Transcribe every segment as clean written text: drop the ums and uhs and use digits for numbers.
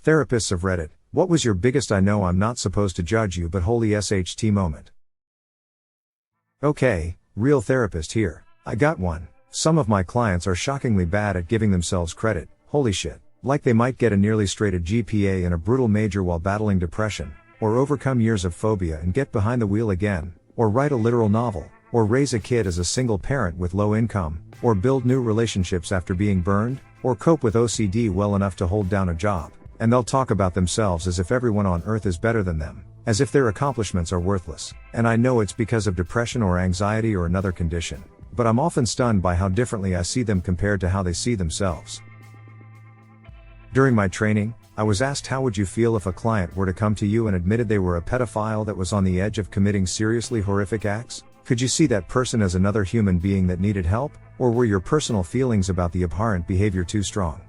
Therapists of Reddit, what was your biggest "I know I'm not supposed to judge you but holy SHT moment"? Okay, real therapist here. I got one. Some of my clients are shockingly bad at giving themselves credit, holy shit. Like they might get a nearly straight GPA in a brutal major while battling depression, or overcome years of phobia and get behind the wheel again, or write a literal novel, or raise a kid as a single parent with low income, or build new relationships after being burned, or cope with OCD well enough to hold down a job. And they'll talk about themselves as if everyone on earth is better than them, as if their accomplishments are worthless. And I know it's because of depression or anxiety or another condition, but I'm often stunned by how differently I see them compared to how they see themselves. During my training, I was asked how would you feel if a client were to come to you and admitted they were a pedophile that was on the edge of committing seriously horrific acts? Could you see that person as another human being that needed help, or were your personal feelings about the abhorrent behavior too strong?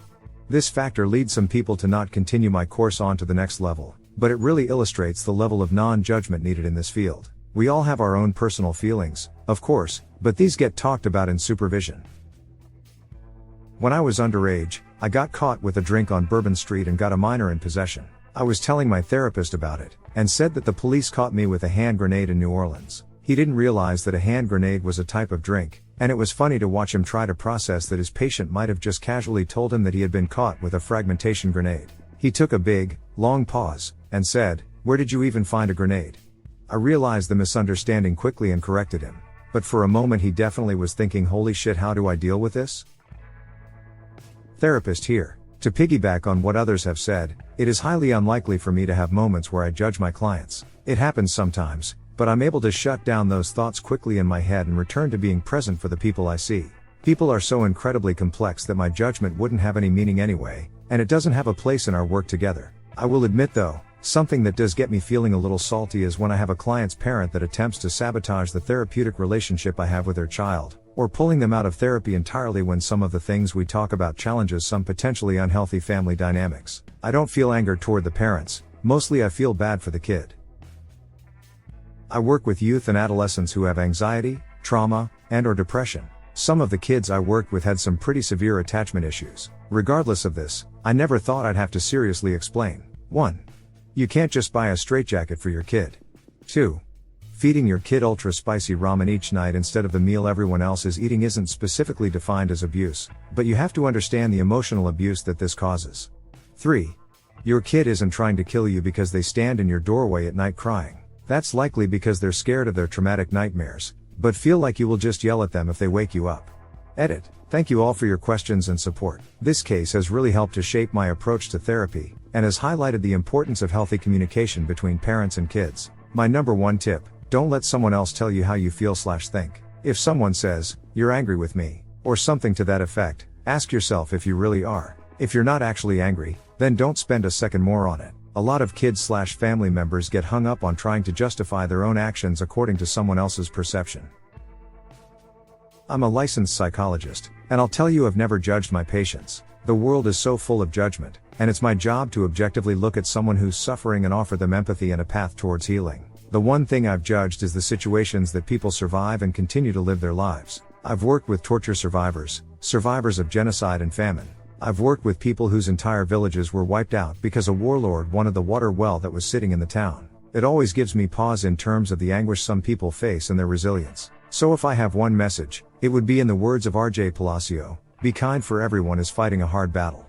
This factor leads some people to not continue my course on to the next level, but it really illustrates the level of non-judgment needed in this field. We all have our own personal feelings, of course, but these get talked about in supervision. When I was underage, I got caught with a drink on Bourbon Street and got a minor in possession. I was telling my therapist about it, and said that the police caught me with a hand grenade in New Orleans. He didn't realize that a hand grenade was a type of drink, and it was funny to watch him try to process that his patient might have just casually told him that he had been caught with a fragmentation grenade. He took a big, long pause, and said, "Where did you even find a grenade?" I realized the misunderstanding quickly and corrected him. But for a moment he definitely was thinking, holy shit, how do I deal with this? Therapist here. To piggyback on what others have said, it is highly unlikely for me to have moments where I judge my clients. It happens sometimes, but I'm able to shut down those thoughts quickly in my head and return to being present for the people I see. People are so incredibly complex that my judgment wouldn't have any meaning anyway, and it doesn't have a place in our work together. I will admit though, something that does get me feeling a little salty is when I have a client's parent that attempts to sabotage the therapeutic relationship I have with their child, or pulling them out of therapy entirely when some of the things we talk about challenges some potentially unhealthy family dynamics. I don't feel anger toward the parents, mostly I feel bad for the kid. I work with youth and adolescents who have anxiety, trauma, and/or depression. Some of the kids I worked with had some pretty severe attachment issues. Regardless of this, I never thought I'd have to seriously explain. 1. You can't just buy a straitjacket for your kid. 2. Feeding your kid ultra spicy ramen each night instead of the meal everyone else is eating isn't specifically defined as abuse, but you have to understand the emotional abuse that this causes. 3. Your kid isn't trying to kill you because they stand in your doorway at night crying. That's likely because they're scared of their traumatic nightmares, but feel like you will just yell at them if they wake you up. Edit. Thank you all for your questions and support. This case has really helped to shape my approach to therapy, and has highlighted the importance of healthy communication between parents and kids. My number one tip: don't let someone else tell you how you feel/think. If someone says, "You're angry with me," or something to that effect, ask yourself if you really are. If you're not actually angry, then don't spend a second more on it. A lot of kids/family members get hung up on trying to justify their own actions according to someone else's perception. I'm a licensed psychologist, and I'll tell you I've never judged my patients. The world is so full of judgment, and it's my job to objectively look at someone who's suffering and offer them empathy and a path towards healing. The one thing I've judged is the situations that people survive and continue to live their lives. I've worked with torture survivors, survivors of genocide and famine. I've worked with people whose entire villages were wiped out because a warlord wanted the water well that was sitting in the town. It always gives me pause in terms of the anguish some people face and their resilience. So if I have one message, it would be in the words of R.J. Palacio: be kind, for everyone is fighting a hard battle.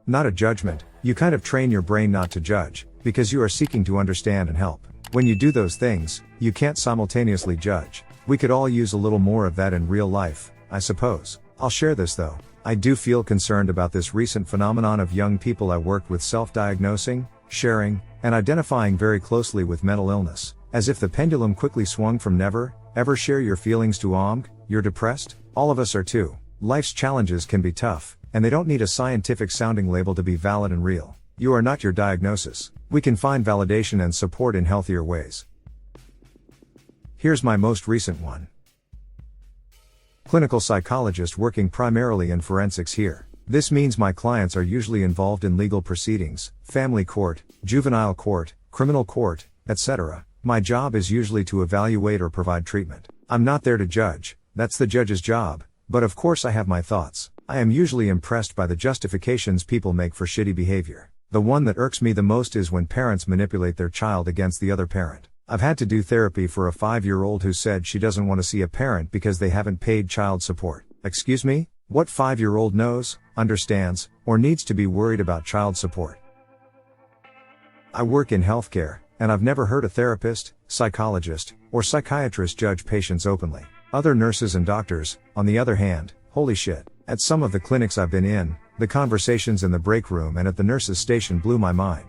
Not a judgment. You kind of train your brain not to judge, because you are seeking to understand and help. When you do those things, you can't simultaneously judge. We could all use a little more of that in real life, I suppose. I'll share this though. I do feel concerned about this recent phenomenon of young people I worked with self-diagnosing, sharing, and identifying very closely with mental illness, as if the pendulum quickly swung from never, ever share your feelings to you're depressed. All of us are too. Life's challenges can be tough, and they don't need a scientific sounding label to be valid and real. You are not your diagnosis. We can find validation and support in healthier ways. Here's my most recent one. Clinical psychologist working primarily in forensics here. This means my clients are usually involved in legal proceedings, family court, juvenile court, criminal court, etc. My job is usually to evaluate or provide treatment. I'm not there to judge, that's the judge's job, but of course I have my thoughts. I am usually impressed by the justifications people make for shitty behavior. The one that irks me the most is when parents manipulate their child against the other parent. I've had to do therapy for a 5-year-old who said she doesn't want to see a parent because they haven't paid child support. Excuse me? What 5-year-old knows, understands, or needs to be worried about child support? I work in healthcare, and I've never heard a therapist, psychologist, or psychiatrist judge patients openly. Other nurses and doctors, on the other hand, holy shit. At some of the clinics I've been in, the conversations in the break room and at the nurse's station blew my mind.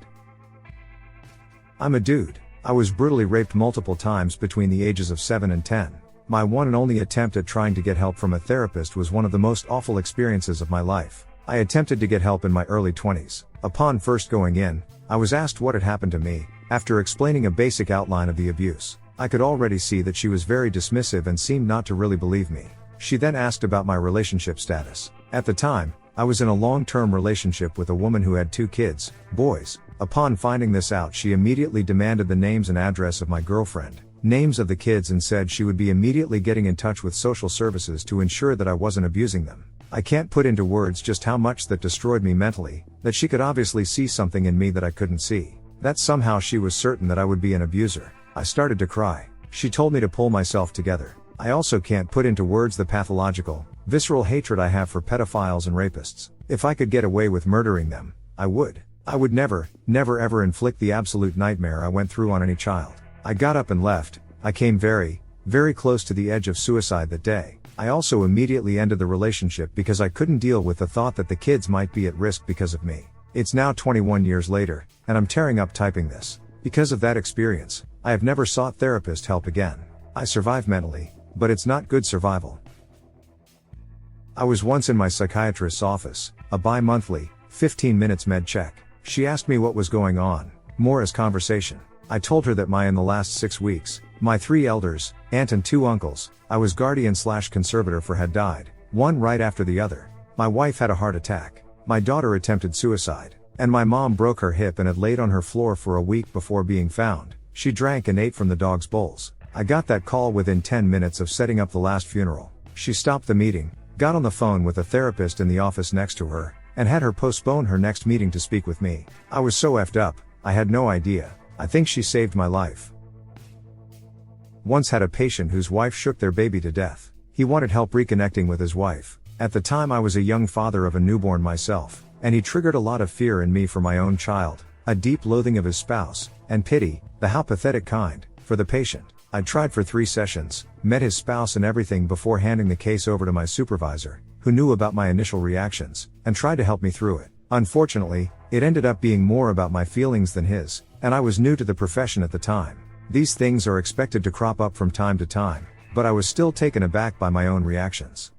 I'm a dude. I was brutally raped multiple times between the ages of 7 and 10. My one and only attempt at trying to get help from a therapist was one of the most awful experiences of my life. I attempted to get help in my early 20s. Upon first going in, I was asked what had happened to me. After explaining a basic outline of the abuse, I could already see that she was very dismissive and seemed not to really believe me. She then asked about my relationship status. At the time, I was in a long-term relationship with a woman who had 2 kids, boys. Upon finding this out, she immediately demanded the names and address of my girlfriend, names of the kids, and said she would be immediately getting in touch with social services to ensure that I wasn't abusing them. I can't put into words just how much that destroyed me mentally, that she could obviously see something in me that I couldn't see. That somehow she was certain that I would be an abuser. I started to cry. She told me to pull myself together. I also can't put into words the pathological, visceral hatred I have for pedophiles and rapists. If I could get away with murdering them, I would. I would never ever inflict the absolute nightmare I went through on any child. I got up and left. I came very close to the edge of suicide that day. I also immediately ended the relationship because I couldn't deal with the thought that the kids might be at risk because of me. It's now 21 years later, and I'm tearing up typing this. Because of that experience, I have never sought therapist help again. I survived mentally, but it's not good survival. I was once in my psychiatrist's office, a bi-monthly, 15 minutes med check. She asked me what was going on, more as conversation. I told her that in the last 6 weeks, my 3 elders, aunt and 2 uncles, I was guardian/conservator for, had died, one right after the other. My wife had a heart attack. My daughter attempted suicide. And my mom broke her hip and had laid on her floor for a week before being found. She drank and ate from the dog's bowls. I got that call within 10 minutes of setting up the last funeral. She stopped the meeting, got on the phone with a therapist in the office next to her, and had her postpone her next meeting to speak with me. I was so effed up, I had no idea. I think she saved my life. Once had a patient whose wife shook their baby to death. He wanted help reconnecting with his wife. At the time I was a young father of a newborn myself, and he triggered a lot of fear in me for my own child, a deep loathing of his spouse, and pity, the how pathetic kind, for the patient. I tried for 3 sessions, met his spouse and everything before handing the case over to my supervisor, who knew about my initial reactions, and tried to help me through it. Unfortunately, it ended up being more about my feelings than his, and I was new to the profession at the time. These things are expected to crop up from time to time, but I was still taken aback by my own reactions.